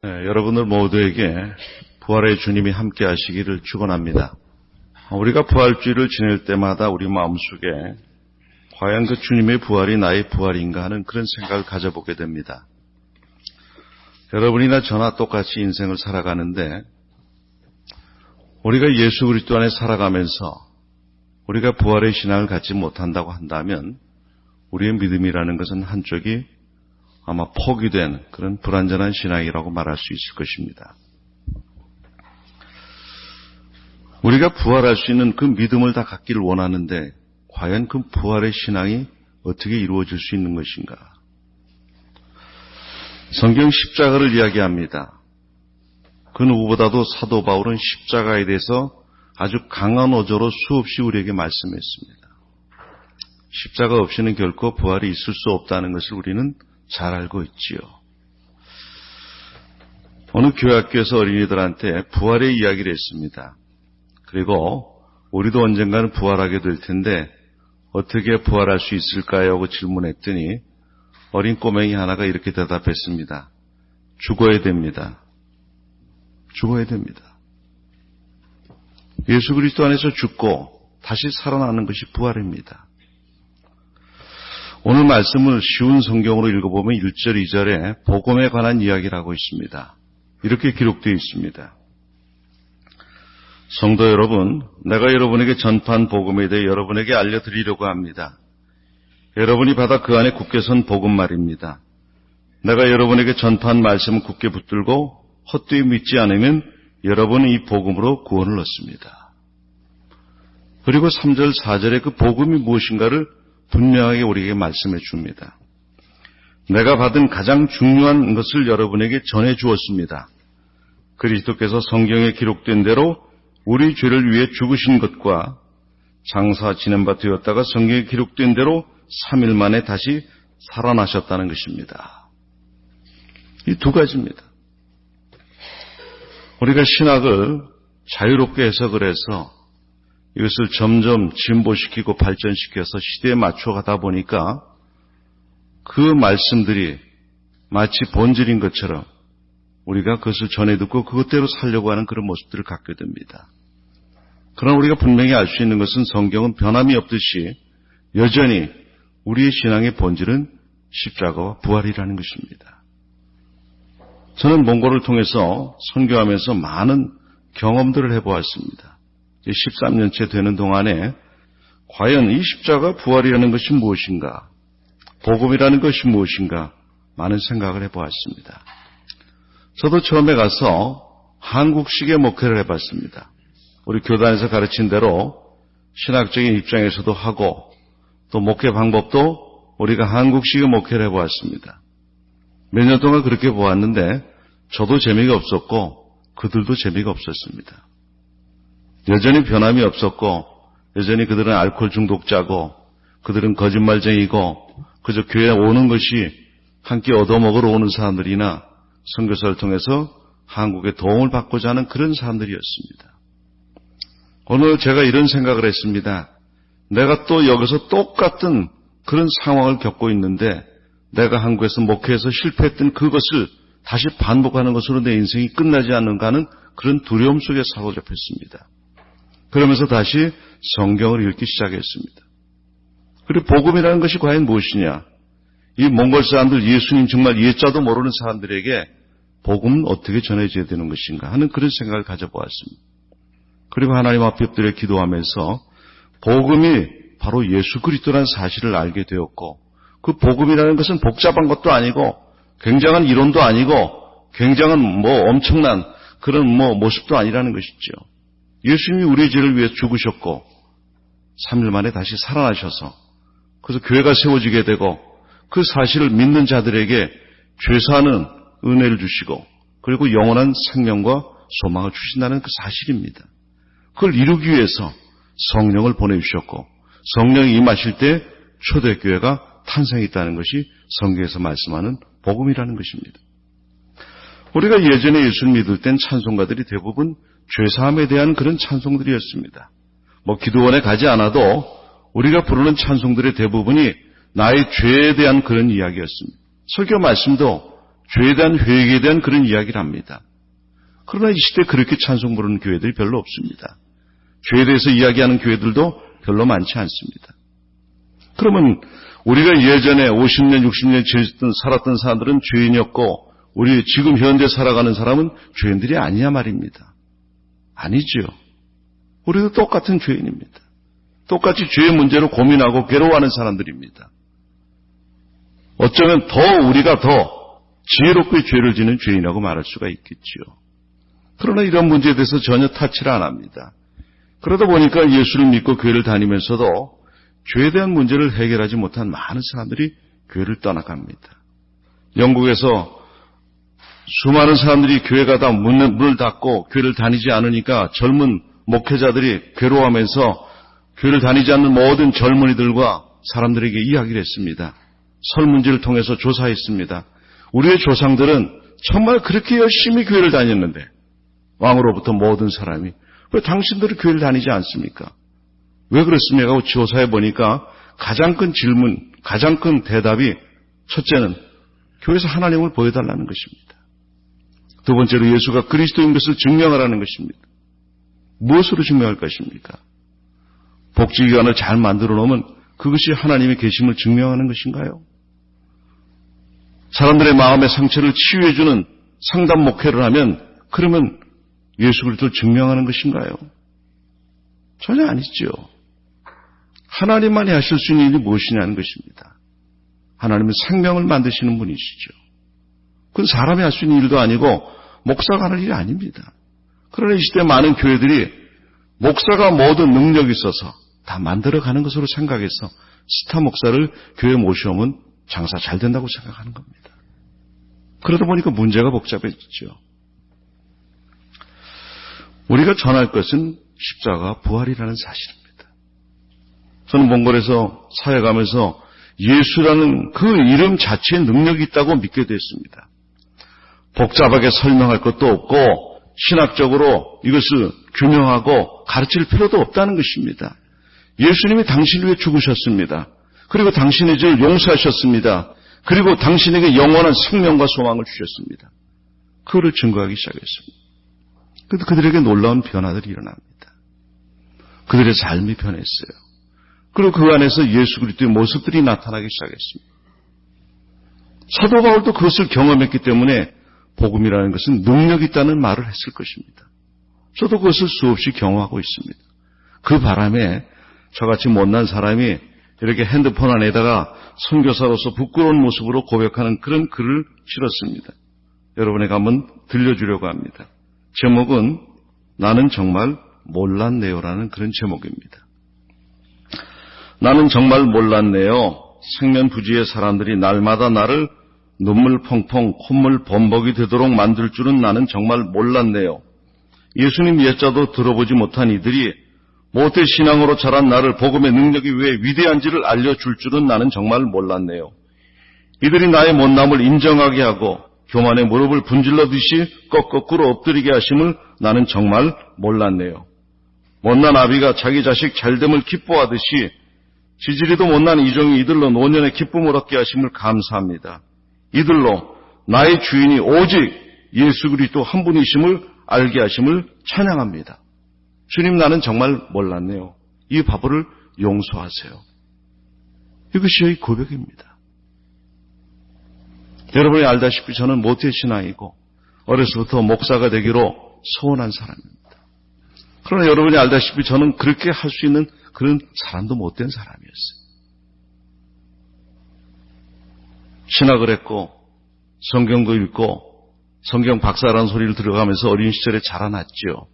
네, 여러분들 모두에게 부활의 주님이 함께 하시기를 축원합니다. 우리가 부활주의를 지낼 때마다 우리 마음속에 과연 그 주님의 부활이 나의 부활인가 하는 그런 생각을 가져보게 됩니다. 여러분이나 저나 똑같이 인생을 살아가는데 우리가 예수 그리스도 안에 살아가면서 우리가 부활의 신앙을 갖지 못한다고 한다면 우리의 믿음이라는 것은 한쪽이 아마 포기된 그런 불완전한 신앙이라고 말할 수 있을 것입니다. 우리가 부활할 수 있는 그 믿음을 다 갖기를 원하는데 과연 그 부활의 신앙이 어떻게 이루어질 수 있는 것인가? 성경 십자가를 이야기합니다. 그 누구보다도 사도 바울은 십자가에 대해서 아주 강한 어조로 수없이 우리에게 말씀했습니다. 십자가 없이는 결코 부활이 있을 수 없다는 것을 우리는 잘 알고 있지요. 어느 교회학교에서 어린이들한테 부활의 이야기를 했습니다. 그리고 우리도 언젠가는 부활하게 될 텐데 어떻게 부활할 수 있을까요? 하고 질문했더니 어린 꼬맹이 하나가 이렇게 대답했습니다. 죽어야 됩니다. 죽어야 됩니다. 예수 그리스도 안에서 죽고 다시 살아나는 것이 부활입니다. 오늘 말씀을 쉬운 성경으로 읽어보면 1절, 2절에 복음에 관한 이야기를 하고 있습니다. 이렇게 기록되어 있습니다. 성도 여러분, 내가 여러분에게 전파한 복음에 대해 여러분에게 알려드리려고 합니다. 여러분이 받아 그 안에 굳게 선 복음 말입니다. 내가 여러분에게 전파한 말씀을 굳게 붙들고 헛되이 믿지 않으면 여러분은 이 복음으로 구원을 얻습니다. 그리고 3절, 4절에 그 복음이 무엇인가를 분명하게 우리에게 말씀해 줍니다. 내가 받은 가장 중요한 것을 여러분에게 전해 주었습니다. 그리스도께서 성경에 기록된 대로 우리 죄를 위해 죽으신 것과 장사 지낸 바 되었다가 성경에 기록된 대로 3일 만에 다시 살아나셨다는 것입니다. 이 두 가지입니다. 우리가 신학을 자유롭게 해석을 해서 이것을 점점 진보시키고 발전시켜서 시대에 맞춰가다 보니까 그 말씀들이 마치 본질인 것처럼 우리가 그것을 전해 듣고 그것대로 살려고 하는 그런 모습들을 갖게 됩니다. 그러나 우리가 분명히 알 수 있는 것은 성경은 변함이 없듯이 여전히 우리의 신앙의 본질은 십자가와 부활이라는 것입니다. 저는 몽골을 통해서 선교하면서 많은 경험들을 해보았습니다. 13년째 되는 동안에 과연 이 십자가 부활이라는 것이 무엇인가, 복음이라는 것이 무엇인가 많은 생각을 해보았습니다. 저도 처음에 가서 한국식의 목회를 해봤습니다. 우리 교단에서 가르친 대로 신학적인 입장에서도 하고 또 목회 방법도 우리가 한국식의 목회를 해보았습니다. 몇 년 동안 그렇게 보았는데 저도 재미가 없었고 그들도 재미가 없었습니다. 여전히 변함이 없었고 여전히 그들은 알코올 중독자고 그들은 거짓말쟁이고 그저 교회에 오는 것이 한 끼 얻어먹으러 오는 사람들이나 선교사를 통해서 한국에 도움을 받고자 하는 그런 사람들이었습니다. 오늘 제가 이런 생각을 했습니다. 내가 또 여기서 똑같은 그런 상황을 겪고 있는데 내가 한국에서 목회에서 실패했던 그것을 다시 반복하는 것으로 내 인생이 끝나지 않는가 하는 그런 두려움 속에 사로잡혔습니다. 그러면서 다시 성경을 읽기 시작했습니다. 그리고 복음이라는 것이 과연 무엇이냐? 이 몽골 사람들 예수님 정말 예자도 모르는 사람들에게 복음은 어떻게 전해져야 되는 것인가 하는 그런 생각을 가져보았습니다. 그리고 하나님 앞에 엎드려 기도하면서 복음이 바로 예수 그리스도라는 사실을 알게 되었고 그 복음이라는 것은 복잡한 것도 아니고 굉장한 이론도 아니고 굉장한 엄청난 그런 모습도 아니라는 것이죠. 예수님이 우리의 죄를 위해 죽으셨고 3일 만에 다시 살아나셔서 그래서 교회가 세워지게 되고 그 사실을 믿는 자들에게 죄사하는 은혜를 주시고 그리고 영원한 생명과 소망을 주신다는 그 사실입니다. 그걸 이루기 위해서 성령을 보내주셨고 성령이 임하실 때 초대교회가 탄생했다는 것이 성경에서 말씀하는 복음이라는 것입니다. 우리가 예전에 예수를 믿을 땐 찬송가들이 대부분 죄사함에 대한 그런 찬송들이었습니다. 기도원에 가지 않아도 우리가 부르는 찬송들의 대부분이 나의 죄에 대한 그런 이야기였습니다. 설교 말씀도 죄에 대한 회개에 대한 그런 이야기를 합니다. 그러나 이 시대에 그렇게 찬송 부르는 교회들이 별로 없습니다. 죄에 대해서 이야기하는 교회들도 별로 많지 않습니다. 그러면 우리가 예전에 50년, 60년 살았던 사람들은 죄인이었고 우리 지금 현재 살아가는 사람은 죄인들이 아니냐 말입니다. 아니죠. 우리도 똑같은 죄인입니다. 똑같이 죄의 문제로 고민하고 괴로워하는 사람들입니다. 어쩌면 우리가 더 지혜롭게 죄를 지는 죄인이라고 말할 수가 있겠지요. 그러나 이런 문제에 대해서 전혀 타치를 안 합니다. 그러다 보니까 예수를 믿고 교회를 다니면서도 죄에 대한 문제를 해결하지 못한 많은 사람들이 교회를 떠나갑니다. 영국에서 수많은 사람들이 교회가 다 문을 닫고 교회를 다니지 않으니까 젊은 목회자들이 괴로워하면서 교회를 다니지 않는 모든 젊은이들과 사람들에게 이야기를 했습니다. 설문지를 통해서 조사했습니다. 우리의 조상들은 정말 그렇게 열심히 교회를 다녔는데 왕으로부터 모든 사람이 왜 당신들은 교회를 다니지 않습니까? 왜 그렇습니까? 하고 조사해 보니까 가장 큰 질문, 가장 큰 대답이 첫째는 교회에서 하나님을 보여달라는 것입니다. 두 번째로 예수가 그리스도인 것을 증명하라는 것입니다. 무엇으로 증명할 것입니까? 복지기관을 잘 만들어 놓으면 그것이 하나님의 계심을 증명하는 것인가요? 사람들의 마음의 상처를 치유해주는 상담 목회를 하면 그러면 예수 그리스도를 증명하는 것인가요? 전혀 아니죠. 하나님만이 하실 수 있는 일이 무엇이냐는 것입니다. 하나님은 생명을 만드시는 분이시죠. 그건 사람이 할 수 있는 일도 아니고 목사가 하는 일이 아닙니다. 그러나 이 시대 많은 교회들이 목사가 모든 능력이 있어서 다 만들어가는 것으로 생각해서 스타 목사를 교회에 모셔오면 장사 잘 된다고 생각하는 겁니다. 그러다 보니까 문제가 복잡해지죠. 우리가 전할 것은 십자가 부활이라는 사실입니다. 저는 몽골에서 사회 가면서 예수라는 그 이름 자체에 능력이 있다고 믿게 됐습니다. 복잡하게 설명할 것도 없고 신학적으로 이것을 규명하고 가르칠 필요도 없다는 것입니다. 예수님이 당신을 위해 죽으셨습니다. 그리고 당신의 죄를 용서하셨습니다. 그리고 당신에게 영원한 생명과 소망을 주셨습니다. 그거를 증거하기 시작했습니다. 그런데 그들에게 놀라운 변화들이 일어납니다. 그들의 삶이 변했어요. 그리고 그 안에서 예수 그리스도의 모습들이 나타나기 시작했습니다. 사도 바울도 그것을 경험했기 때문에 복음이라는 것은 능력이 있다는 말을 했을 것입니다. 저도 그것을 수없이 경험하고 있습니다. 그 바람에 저같이 못난 사람이 이렇게 핸드폰 안에다가 선교사로서 부끄러운 모습으로 고백하는 그런 글을 실었습니다. 여러분에게 한번 들려주려고 합니다. 제목은 나는 정말 몰랐네요라는 그런 제목입니다. 나는 정말 몰랐네요. 생면부지의 사람들이 날마다 나를 눈물 펑펑 콧물 범벅이 되도록 만들 줄은 나는 정말 몰랐네요. 예수님 예자도 들어보지 못한 이들이 모태 신앙으로 자란 나를 복음의 능력이 왜 위대한지를 알려줄 줄은 나는 정말 몰랐네요. 이들이 나의 못남을 인정하게 하고 교만의 무릎을 분질러듯이 거꾸로 엎드리게 하심을 나는 정말 몰랐네요. 못난 아비가 자기 자식 잘됨을 기뻐하듯이 지지리도 못난 이종이 이들로 노년의 기쁨을 얻게 하심을 감사합니다. 이들로 나의 주인이 오직 예수 그리스도 한 분이심을 알게 하심을 찬양합니다. 주님 나는 정말 몰랐네요. 이 바보를 용서하세요. 이것이 저희 고백입니다. 여러분이 알다시피 저는 모태 신앙이고 어려서부터 목사가 되기로 소원한 사람입니다. 그러나 여러분이 알다시피 저는 그렇게 할 수 있는 그런 사람도 못된 사람이었어요. 신학을 했고 성경도 읽고 성경 박사라는 소리를 들어가면서 어린 시절에 자라났죠.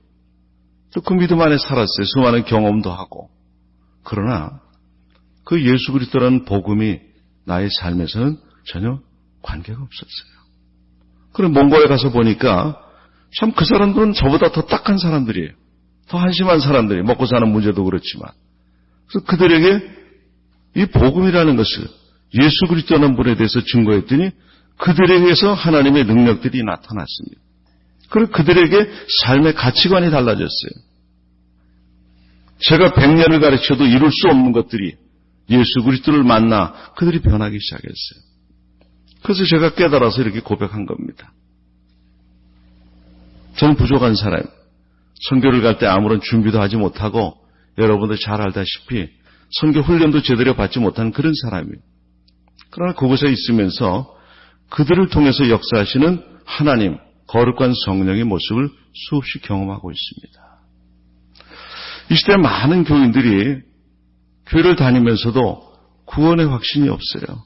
또 그 믿음 안에 살았어요. 수많은 경험도 하고. 그러나 그 예수 그리스도라는 복음이 나의 삶에서는 전혀 관계가 없었어요. 그럼 몽골에 가서 보니까 참 그 사람들은 저보다 더 딱한 사람들이에요. 더 한심한 사람들이 먹고 사는 문제도 그렇지만 그래서 그들에게 이 복음이라는 것을 예수 그리스도라는 분에 대해서 증거했더니 그들에게서 하나님의 능력들이 나타났습니다. 그리고 그들에게 삶의 가치관이 달라졌어요. 제가 100년을 가르쳐도 이룰 수 없는 것들이 예수 그리스도를 만나 그들이 변하기 시작했어요. 그래서 제가 깨달아서 이렇게 고백한 겁니다. 저는 부족한 사람, 선교를 갈 때 아무런 준비도 하지 못하고 여러분들 잘 알다시피 선교 훈련도 제대로 받지 못한 그런 사람이에요. 그러나 그곳에 있으면서 그들을 통해서 역사하시는 하나님, 거룩한 성령의 모습을 수없이 경험하고 있습니다. 이 시대 많은 교인들이 교회를 다니면서도 구원의 확신이 없어요.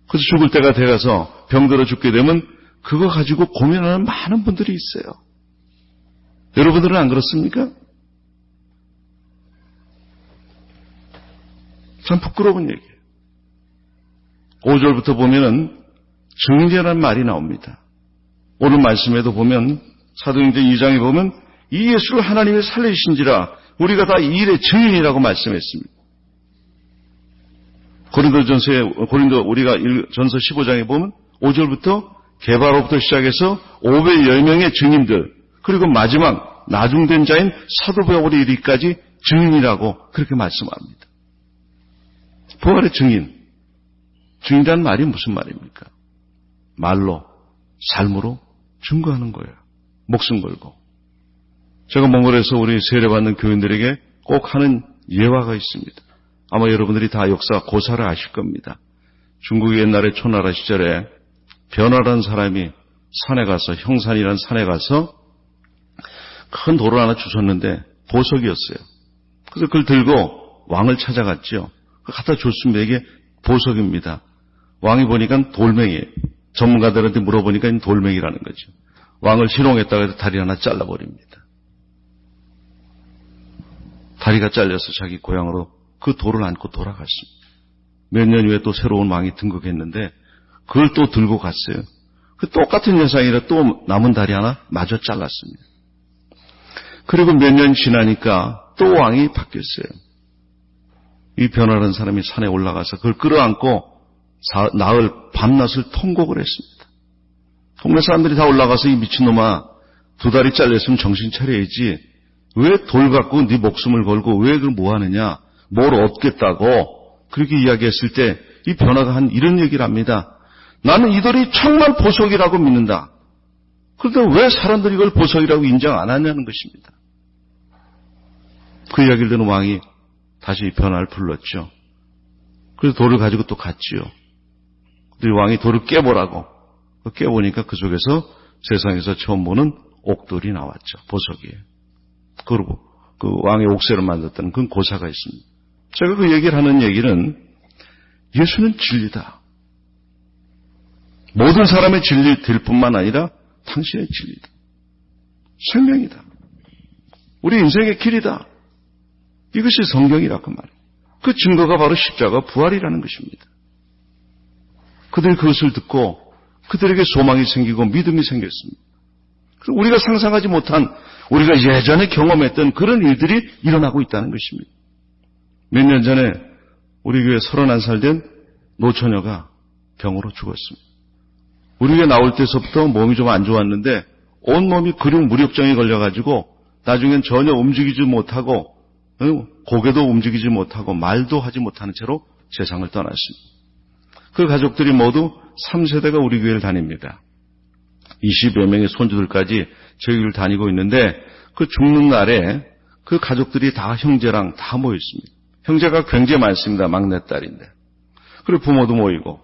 그래서 죽을 때가 돼가서 병들어 죽게 되면 그거 가지고 고민하는 많은 분들이 있어요. 여러분들은 안 그렇습니까? 참 부끄러운 얘기예요. 5절부터 보면은 증인이라는 말이 나옵니다. 오늘 말씀에도 보면 사도행전 2장에 보면 이 예수를 하나님이 살리신지라 우리가 다 이 일의 증인이라고 말씀했습니다. 우리가 전서 15장에 보면 5절부터 개바로부터 시작해서 510명의 증인들, 그리고 마지막 나중된 자인 사도 바울에 이르기까지 증인이라고 그렇게 말씀합니다. 부활의 증인. 증인이라는 말이 무슨 말입니까? 말로, 삶으로 증거하는 거예요. 목숨 걸고. 제가 몽골에서 우리 세례받는 교인들에게 꼭 하는 예화가 있습니다. 아마 여러분들이 다 역사 고사를 아실 겁니다. 중국의 옛날에 초나라 시절에 변화라는 사람이 산에 가서, 형산이라는 산에 가서 큰 돌을 하나 주셨는데 보석이었어요. 그래서 그걸 들고 왕을 찾아갔죠. 갖다 줬습니다. 이게 보석입니다. 왕이 보니까 돌멩이에요. 전문가들한테 물어보니까 돌멩이라는 거죠. 왕을 희롱했다고 해서 다리 하나 잘라버립니다. 다리가 잘려서 자기 고향으로 그 돌을 안고 돌아갔습니다. 몇 년 후에 또 새로운 왕이 등극했는데 그걸 또 들고 갔어요. 그 똑같은 현상이라 또 남은 다리 하나 마저 잘랐습니다. 그리고 몇 년 지나니까 또 왕이 바뀌었어요. 이 변화라는 사람이 산에 올라가서 그걸 끌어안고 나흘 밤낮을 통곡을 했습니다. 동네 사람들이 다 올라가서 이 미친놈아, 두 다리 잘렸으면 정신 차려야지. 왜 돌 갖고 네 목숨을 걸고 왜 그걸 뭐 하느냐, 뭘 얻겠다고 그렇게 이야기했을 때 이 변화가 한 이런 얘기를 합니다. 나는 이 돌이 정말 보석이라고 믿는다. 그런데 왜 사람들이 이걸 보석이라고 인정 안 하냐는 것입니다. 그 이야기를 듣는 왕이 다시 이 변화를 불렀죠. 그래서 돌을 가지고 또 갔지요. 근데 왕이 돌을 깨보라고. 깨보니까 그 속에서 세상에서 처음 보는 옥돌이 나왔죠. 보석이에요. 그리고 그 왕의 옥새를 만들었다는 그런 고사가 있습니다. 제가 그 얘기를 하는 얘기는 예수는 진리다. 모든 사람의 진리 될 뿐만 아니라 당신의 진리다. 생명이다. 우리 인생의 길이다. 이것이 성경이라고 말이에요. 그 증거가 바로 십자가 부활이라는 것입니다. 그들이 그것을 듣고 그들에게 소망이 생기고 믿음이 생겼습니다. 우리가 상상하지 못한, 우리가 예전에 경험했던 그런 일들이 일어나고 있다는 것입니다. 몇 년 전에 우리 교회 31살 된 노처녀가 병으로 죽었습니다. 우리 교회 나올 때서부터 몸이 좀 안 좋았는데 온몸이 무력증에 걸려가지고 나중엔 전혀 움직이지 못하고 고개도 움직이지 못하고 말도 하지 못하는 채로 세상을 떠났습니다. 그 가족들이 모두 3세대가 우리 교회를 다닙니다. 20여 명의 손주들까지 저희 교회를 다니고 있는데 그 죽는 날에 그 가족들이 다 형제랑 다 모였습니다. 형제가 굉장히 많습니다. 막내딸인데. 그리고 부모도 모이고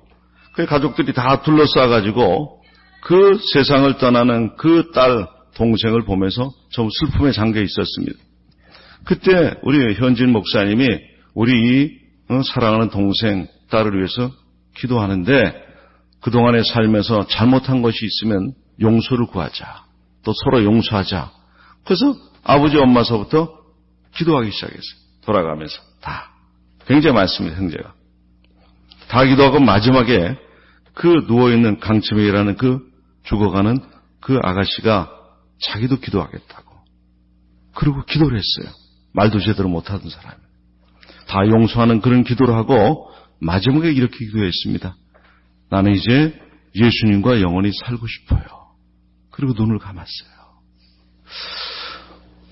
그 가족들이 다 둘러싸가지고 그 세상을 떠나는 그 딸 동생을 보면서 좀 슬픔에 잠겨 있었습니다. 그때 우리 현진 목사님이 우리 이 사랑하는 동생 딸을 위해서 기도하는데 그동안의 삶에서 잘못한 것이 있으면 용서를 구하자. 또 서로 용서하자. 그래서 아버지 엄마서부터 기도하기 시작했어요. 돌아가면서 다. 굉장히 많습니다. 형제가. 다 기도하고 마지막에 그 누워있는 강치명이라는 그 죽어가는 그 아가씨가 자기도 기도하겠다고. 그리고 기도를 했어요. 말도 제대로 못하던 사람이. 다 용서하는 그런 기도를 하고 마지막에 이렇게 기도했습니다. 나는 이제 예수님과 영원히 살고 싶어요. 그리고 눈을 감았어요.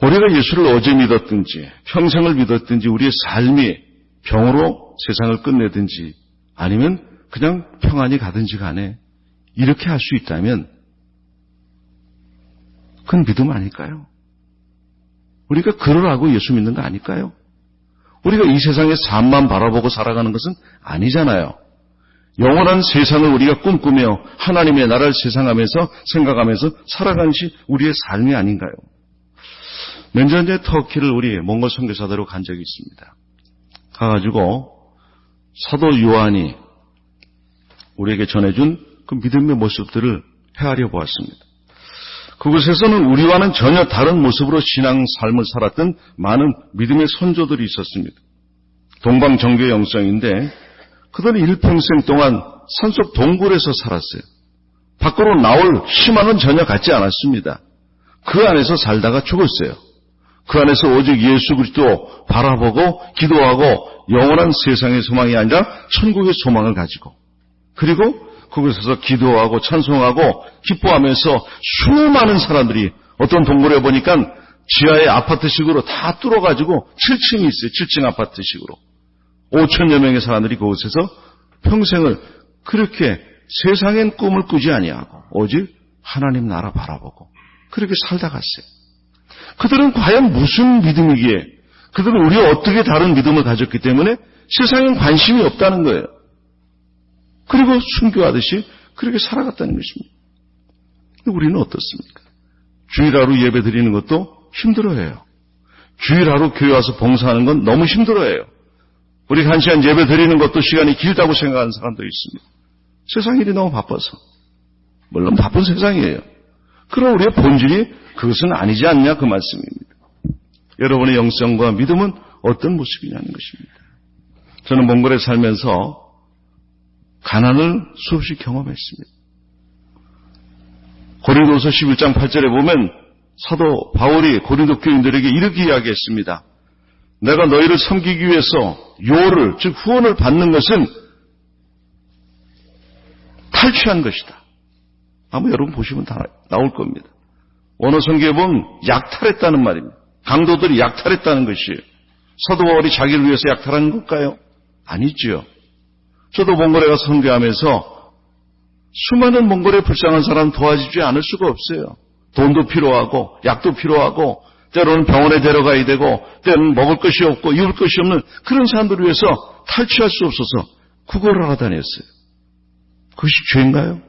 우리가 예수를 어제 믿었든지 평생을 믿었든지 우리의 삶이 병으로 세상을 끝내든지 아니면 그냥 평안히 가든지 간에 이렇게 할 수 있다면 그건 믿음 아닐까요? 우리가 그러라고 예수 믿는 거 아닐까요? 우리가 이 세상의 삶만 바라보고 살아가는 것은 아니잖아요. 영원한 세상을 우리가 꿈꾸며 하나님의 나라를 세상하면서 생각하면서 살아가는 것이 우리의 삶이 아닌가요? 몇 년 전에 터키를 우리 몽골 선교사대로 간 적이 있습니다. 가가지고 사도 요한이 우리에게 전해준 그 믿음의 모습들을 헤아려 보았습니다. 그곳에서는 우리와는 전혀 다른 모습으로 신앙 삶을 살았던 많은 믿음의 선조들이 있었습니다. 동방정교의 영성인데 그들은 일평생 동안 산속 동굴에서 살았어요. 밖으로 나올 희망은 전혀 갖지 않았습니다. 그 안에서 살다가 죽었어요. 그 안에서 오직 예수 그리스도 바라보고 기도하고 영원한 세상의 소망이 아니라 천국의 소망을 가지고 그리고 그곳에서 기도하고 찬송하고 기뻐하면서 수많은 사람들이 어떤 동굴에 보니까 지하에 아파트식으로 다 뚫어가지고 7층이 있어요. 7층 아파트식으로. 5천여 명의 사람들이 그곳에서 평생을 그렇게 세상엔 꿈을 꾸지 아니하고 오직 하나님 나라 바라보고 그렇게 살다 갔어요. 그들은 과연 무슨 믿음이기에 그들은 우리와 어떻게 다른 믿음을 가졌기 때문에 세상엔 관심이 없다는 거예요. 그리고 순교하듯이 그렇게 살아갔다는 것입니다. 우리는 어떻습니까? 주일하루 예배 드리는 것도 힘들어해요. 주일하루 교회 와서 봉사하는 건 너무 힘들어해요. 우리 1시간 예배 드리는 것도 시간이 길다고 생각하는 사람도 있습니다. 세상 일이 너무 바빠서. 물론 바쁜 세상이에요. 그럼 우리의 본질이 그것은 아니지 않냐 그 말씀입니다. 여러분의 영성과 믿음은 어떤 모습이냐는 것입니다. 저는 몽골에 살면서 가난을 수없이 경험했습니다. 고린도서 11장 8절에 보면 사도 바울이 고린도 교인들에게 이렇게 이야기했습니다. 내가 너희를 섬기기 위해서 요를 즉 후원을 받는 것은 탈취한 것이다. 아마 여러분 보시면 다 나올 겁니다. 원어 성경에 보면 약탈했다는 말입니다. 강도들이 약탈했다는 것이에요. 사도 바울이 자기를 위해서 약탈한 걸까요? 아니지요. 저도 몽골에 가서 선교하면서 수많은 몽골에 불쌍한 사람 도와주지 않을 수가 없어요. 돈도 필요하고 약도 필요하고 때로는 병원에 데려가야 되고 때로는 먹을 것이 없고 입을 것이 없는 그런 사람들을 위해서 탈취할 수 없어서 구걸을 하러 다녔어요. 그것이 죄인가요?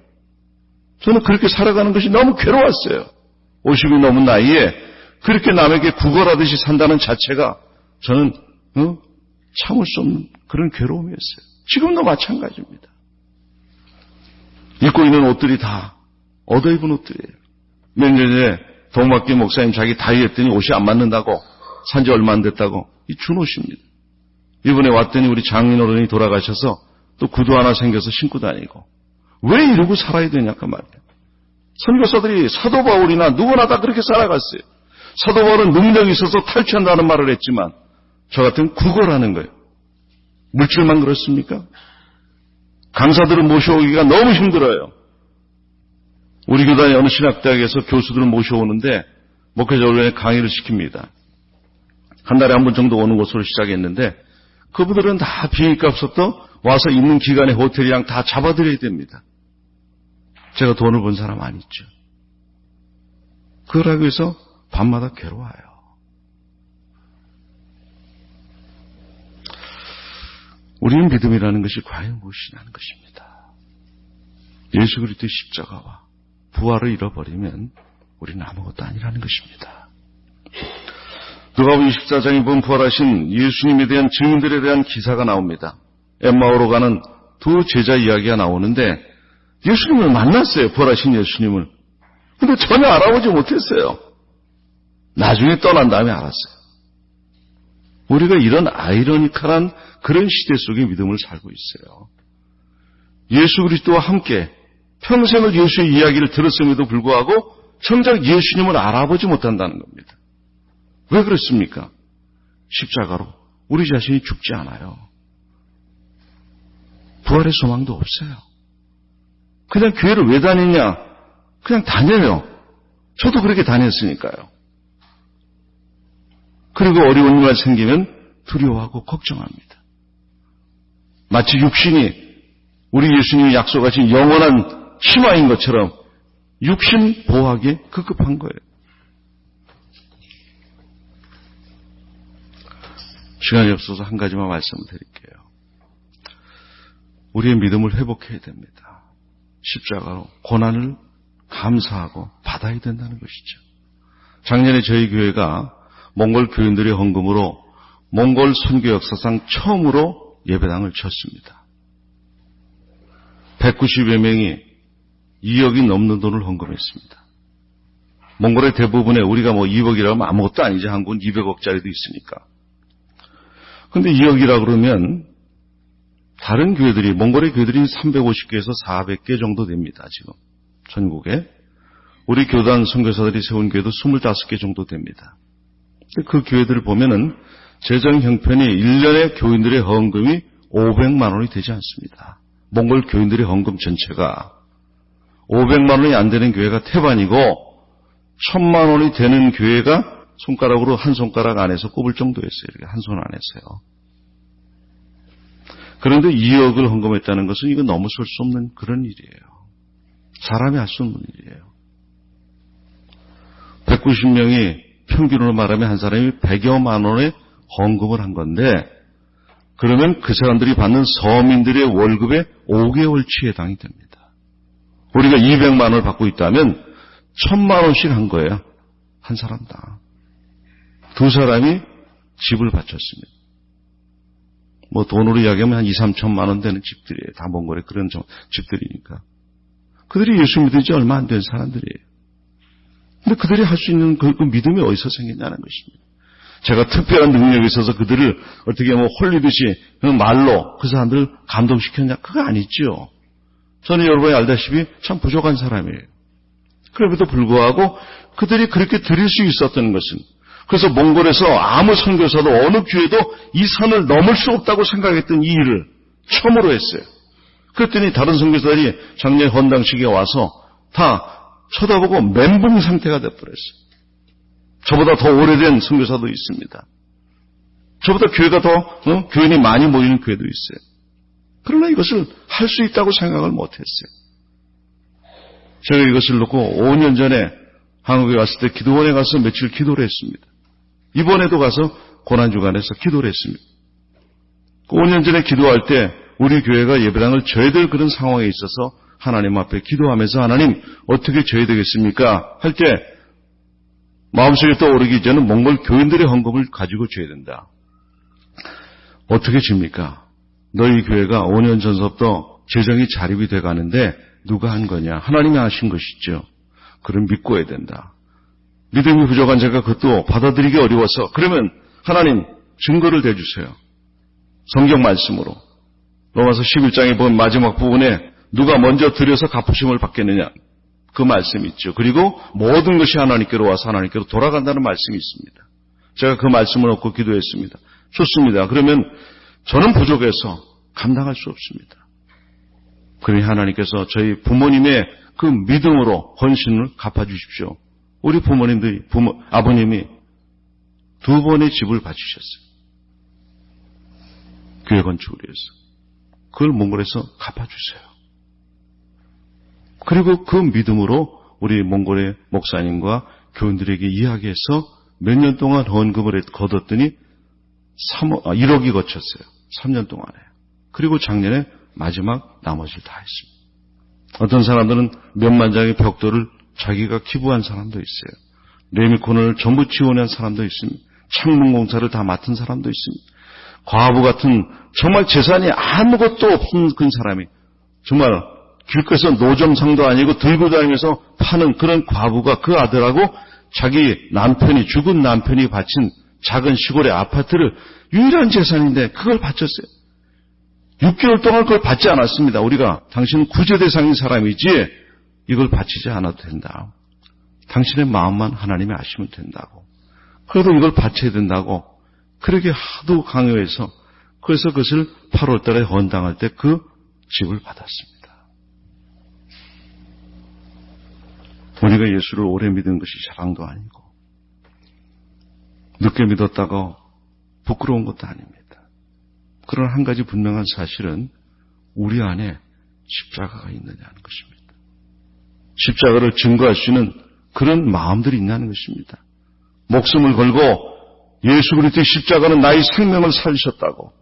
저는 그렇게 살아가는 것이 너무 괴로웠어요. 50이 넘은 나이에 그렇게 남에게 구걸하듯이 산다는 자체가 저는 참을 수 없는 그런 괴로움이었어요. 지금도 마찬가지입니다. 입고 있는 옷들이 다 얻어입은 옷들이에요. 몇 년 전에 동막기 목사님 자기 다이했더니 옷이 안 맞는다고 산지 얼마 안 됐다고 준 옷입니다. 이번에 왔더니 우리 장인어른이 돌아가셔서 또 구두 하나 생겨서 신고 다니고 왜 이러고 살아야 되냐까 말이에요. 선교사들이 사도 바울이나 누구나 다 그렇게 살아갔어요. 사도 바울은 능력이 있어서 탈취한다는 말을 했지만 저 같은 구걸하는 거예요. 물질만 그렇습니까? 강사들을 모셔오기가 너무 힘들어요. 우리 교단의 어느 신학대학에서 교수들을 모셔오는데 목회자 훈련에 강의를 시킵니다. 한 달에 한 번 정도 오는 곳으로 시작했는데 그분들은 다 비행값부터 와서 있는 기간에 호텔이랑 다 잡아드려야 됩니다. 제가 돈을 번 사람 아니죠. 그걸 하기 위해서 밤마다 괴로워요. 우리는 믿음이라는 것이 과연 무엇이냐는 것입니다. 예수 그리스도의 십자가와 부활을 잃어버리면 우리는 아무것도 아니라는 것입니다. 누가복음 24장에 보면 부활하신 예수님에 대한 증인들에 대한 기사가 나옵니다. 엠마오로 가는 두 제자 이야기가 나오는데 예수님을 만났어요. 부활하신 예수님을. 근데 전혀 알아보지 못했어요. 나중에 떠난 다음에 알았어요. 우리가 이런 아이러니컬한 그런 시대 속에 믿음을 살고 있어요. 예수 그리스도와 함께 평생을 예수의 이야기를 들었음에도 불구하고 정작 예수님을 알아보지 못한다는 겁니다. 왜 그렇습니까? 십자가로 우리 자신이 죽지 않아요. 부활의 소망도 없어요. 그냥 교회를 왜 다니냐? 그냥 다녀요. 저도 그렇게 다녔으니까요. 그리고 어려운 일만 생기면 두려워하고 걱정합니다. 마치 육신이 우리 예수님이 약속하신 영원한 치마인 것처럼 육신 보호하기에 급급한 거예요. 시간이 없어서 한 가지만 말씀을 드릴게요. 우리의 믿음을 회복해야 됩니다. 십자가로 고난을 감사하고 받아야 된다는 것이죠. 작년에 저희 교회가 몽골 교인들의 헌금으로 몽골 선교 역사상 처음으로 예배당을 쳤습니다. 190여 명이 2억이 넘는 돈을 헌금했습니다. 몽골의 대부분에 우리가 2억이라고 하면 아무것도 아니지. 한국은 200억짜리도 있으니까. 근데 2억이라 그러면 다른 교회들이, 몽골의 교회들이 350개에서 400개 정도 됩니다. 지금 전국에. 우리 교단 선교사들이 세운 교회도 25개 정도 됩니다. 그 교회들을 보면은 재정 형편이 1년에 교인들의 헌금이 500만 원이 되지 않습니다. 몽골 교인들의 헌금 전체가 500만 원이 안 되는 교회가 태반이고 1000만 원이 되는 교회가 손가락으로 한 손가락 안에서 꼽을 정도였어요. 이렇게 한 손 안에서요. 그런데 2억을 헌금했다는 것은 이거 넘어설 수 없는 그런 일이에요. 사람이 할 수 없는 일이에요. 190명이 평균으로 말하면 한 사람이 100여만 원의 헌금을 한 건데, 그러면 그 사람들이 받는 서민들의 월급의 5개월치에 해당이 됩니다. 우리가 200만 원을 받고 있다면 1000만 원씩 한 거예요. 한 사람당. 두 사람이 집을 바쳤습니다. 돈으로 이야기하면 한 2, 3천만 원 되는 집들이에요. 다 몽골의 그런 집들이니까. 그들이 예수 믿은 지 얼마 안 된 사람들이에요. 근데 그들이 할 수 있는 그 믿음이 어디서 생겼냐는 것입니다. 제가 특별한 능력이 있어서 그들을 어떻게 홀리듯이 말로 그 사람들을 감동시켰냐? 그거 아니죠. 저는 여러분이 알다시피 참 부족한 사람이에요. 그럼에도 불구하고 그들이 그렇게 드릴 수 있었던 것은, 그래서 몽골에서 아무 선교사도 어느 교회도 이 산을 넘을 수 없다고 생각했던 이 일을 처음으로 했어요. 그랬더니 다른 선교사들이 작년 헌당식에 와서 다 쳐다보고 멘붕 상태가 돼버렸어요. 저보다 더 오래된 선교사도 있습니다. 저보다 교회가 더 교인이 많이 모이는 교회도 있어요. 그러나 이것을 할 수 있다고 생각을 못했어요. 제가 이것을 놓고 5년 전에 한국에 왔을 때 기도원에 가서 며칠 기도를 했습니다. 이번에도 가서 고난주간에서 기도를 했습니다. 5년 전에 기도할 때 우리 교회가 예배당을 져야 될 그런 상황에 있어서 하나님 앞에 기도하면서 하나님 어떻게 져야 되겠습니까? 할 때 마음속에 떠오르기 전에 몽골 교인들의 헌금을 가지고 져야 된다. 어떻게 집니까? 너희 교회가 5년 전서부터 재정이 자립이 돼가는데 누가 한 거냐? 하나님이 하신 것이죠. 그럼 믿고 해야 된다. 믿음이 부족한 제가 그것도 받아들이기 어려워서, 그러면 하나님 증거를 대주세요. 성경 말씀으로. 로마서 11장에 본 마지막 부분에 누가 먼저 드려서 갚으심을 받겠느냐, 그 말씀이 있죠. 그리고 모든 것이 하나님께로 와서 하나님께로 돌아간다는 말씀이 있습니다. 제가 그 말씀을 얻고 기도했습니다. 좋습니다. 그러면 저는 부족해서 감당할 수 없습니다. 그러니 하나님께서 저희 부모님의 그 믿음으로 헌신을 갚아주십시오. 우리 부모님들이, 아버님이 2번의 집을 바치셨어요. 교회 건축을 위해서. 그걸 몽골에서 갚아주세요. 그리고 그 믿음으로 우리 몽골의 목사님과 교인들에게 이야기해서 몇 년 동안 헌금을 거뒀더니 1억이 거쳤어요. 3년 동안에. 그리고 작년에 마지막 나머지를 다 했습니다. 어떤 사람들은 몇만 장의 벽돌을 자기가 기부한 사람도 있어요. 레미콘을 전부 지원한 사람도 있습니다. 창문 공사를 다 맡은 사람도 있습니다. 과부 같은 정말 재산이 아무것도 없는 그 사람이, 정말 길가에서 노점상도 아니고 들고 다니면서 파는 그런 과부가 그 아들하고 자기 남편이, 죽은 남편이 바친 작은 시골의 아파트를, 유일한 재산인데 그걸 바쳤어요. 6개월 동안 그걸 받지 않았습니다. 우리가 당신은 구제 대상인 사람이지 이걸 바치지 않아도 된다. 당신의 마음만 하나님이 아시면 된다고. 그래도 이걸 바쳐야 된다고 그렇게 하도 강요해서, 그래서 그것을 8월 달에 헌당할 때 그 집을 받았습니다. 우리가 예수를 오래 믿은 것이 자랑도 아니고 늦게 믿었다고 부끄러운 것도 아닙니다. 그러나 한 가지 분명한 사실은 우리 안에 십자가가 있느냐는 것입니다. 십자가를 증거할 수 있는 그런 마음들이 있냐는 것입니다. 목숨을 걸고 예수 그리스도의 십자가는 나의 생명을 살리셨다고,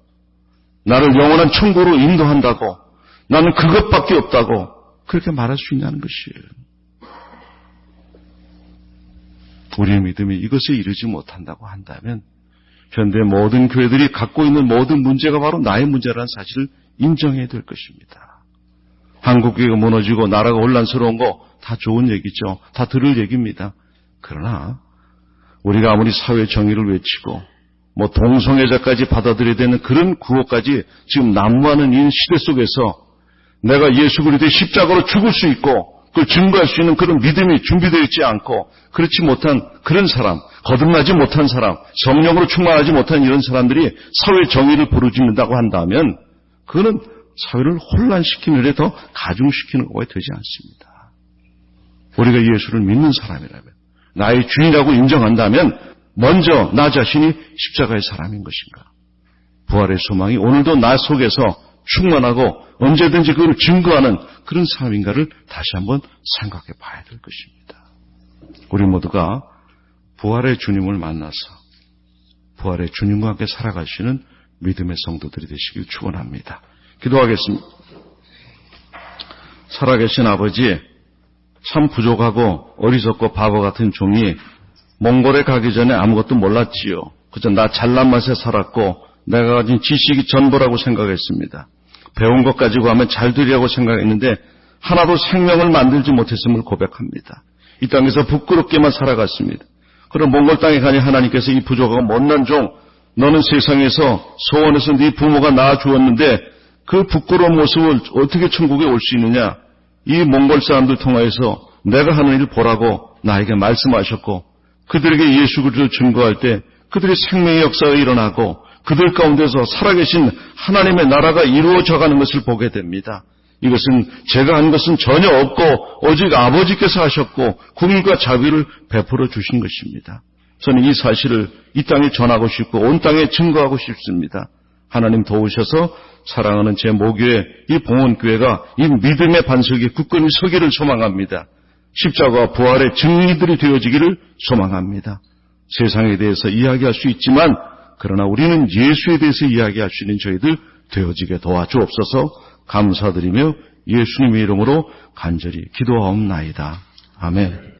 나를 영원한 천국으로 인도한다고, 나는 그것밖에 없다고 그렇게 말할 수 있냐는 것이에요. 우리의 믿음이 이것에 이르지 못한다고 한다면 현대 모든 교회들이 갖고 있는 모든 문제가 바로 나의 문제라는 사실을 인정해야 될 것입니다. 한국교회가 무너지고 나라가 혼란스러운 거 다 좋은 얘기죠. 다 들을 얘기입니다. 그러나 우리가 아무리 사회 정의를 외치고 동성애자까지 받아들여야 되는 그런 구호까지 지금 난무하는 이 시대 속에서 내가 예수 그리스도의 십자가로 죽을 수 있고 그걸 증거할 수 있는 그런 믿음이 준비되어 있지 않고 그렇지 못한 그런 사람, 거듭나지 못한 사람, 성령으로 충만하지 못한 이런 사람들이 사회 정의를 부르짖는다고 한다면 그거는 사회를 혼란시키는 일에 더 가중시키는 것이 되지 않습니다. 우리가 예수를 믿는 사람이라면, 나의 주인이라고 인정한다면 먼저 나 자신이 십자가의 사람인 것인가? 부활의 소망이 오늘도 나 속에서 충만하고 언제든지 그걸 증거하는 그런 사람인가를 다시 한번 생각해 봐야 될 것입니다. 우리 모두가 부활의 주님을 만나서 부활의 주님과 함께 살아가시는 믿음의 성도들이 되시길 축원합니다. 기도하겠습니다. 살아계신 아버지, 참 부족하고 어리석고 바보 같은 종이 몽골에 가기 전에 아무것도 몰랐지요. 그저 나 잘난 맛에 살았고 내가 가진 지식이 전부라고 생각했습니다. 배운 것 가지고 하면 잘 되리라고 생각했는데 하나도 생명을 만들지 못했음을 고백합니다. 이 땅에서 부끄럽게만 살아갔습니다. 그럼 몽골 땅에 가니 하나님께서 이 부족하고 못난 종, 너는 세상에서 소원해서 네 부모가 낳아주었는데 그 부끄러운 모습을 어떻게 천국에 올 수 있느냐? 이 몽골 사람들 통하여서 내가 하는 일을 보라고 나에게 말씀하셨고 그들에게 예수 그리스도를 증거할 때 그들의 생명의 역사가 일어나고 그들 가운데서 살아계신 하나님의 나라가 이루어져가는 것을 보게 됩니다. 이것은 제가 한 것은 전혀 없고 오직 아버지께서 하셨고 국민과 자비를 베풀어 주신 것입니다. 저는 이 사실을 이 땅에 전하고 싶고 온 땅에 증거하고 싶습니다. 하나님 도우셔서 사랑하는 제 모교회 이 봉헌교회가 이 믿음의 반석에 굳건히 서기를 소망합니다. 십자가와 부활의 증인들이 되어지기를 소망합니다. 세상에 대해서 이야기할 수 있지만 그러나 우리는 예수에 대해서 이야기할 수 있는 저희들 되어지게 도와주옵소서. 감사드리며 예수님의 이름으로 간절히 기도하옵나이다. 아멘.